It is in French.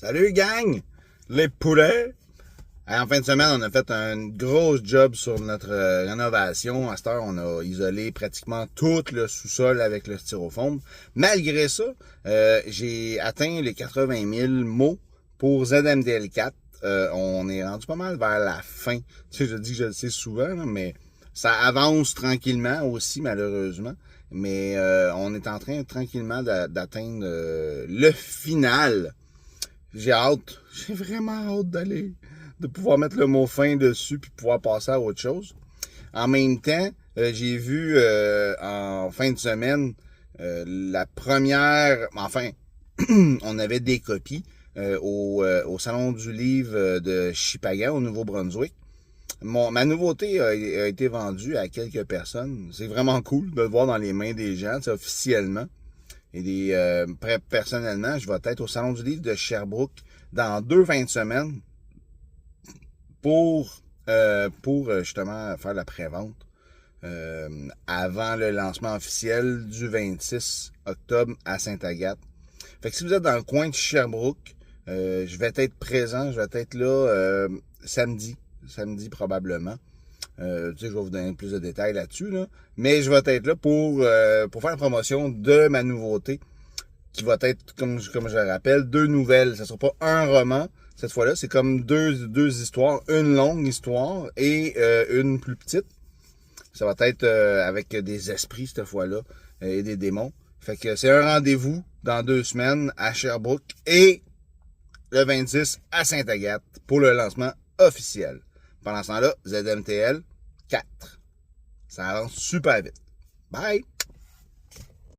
Salut gang! Les poulets! En fin de semaine, on a fait un gros job sur notre rénovation. À cette heure, on a isolé pratiquement tout le sous-sol avec le styrofoam. Malgré ça, j'ai atteint les 80 000 mots pour ZMDL4. On est rendu pas mal vers la fin. Tu sais, je dis que je le sais souvent, là, mais ça avance tranquillement aussi, malheureusement. Mais on est en train tranquillement d'atteindre le final. J'ai vraiment hâte de pouvoir mettre le mot fin dessus puis pouvoir passer à autre chose. En même temps, j'ai vu en fin de semaine la première, enfin, on avait des copies au Salon du Livre de Shippagan au Nouveau-Brunswick. Ma nouveauté a été vendue à quelques personnes. C'est vraiment cool de le voir dans les mains des gens, officiellement. Et personnellement, je vais être au Salon du Livre de Sherbrooke dans 2 fins de semaine pour justement faire la pré-vente avant le lancement officiel du 26 octobre à Sainte-Agathe. Fait que si vous êtes dans le coin de Sherbrooke, je vais être présent, je vais être là samedi probablement. Tu sais, je vais vous donner plus de détails là-dessus, là. Mais je vais être là pour faire la promotion de ma nouveauté, qui va être, comme je le rappelle, 2 nouvelles. Ça sera pas un roman, cette fois-là. C'est comme deux histoires. Une longue histoire et une plus petite. Ça va être avec des esprits, cette fois-là, et des démons. Fait que c'est un rendez-vous dans 2 semaines à Sherbrooke et le 26 à Sainte-Agathe pour le lancement officiel. Pendant ce temps-là, ZMTL 4. Ça avance super vite. Bye!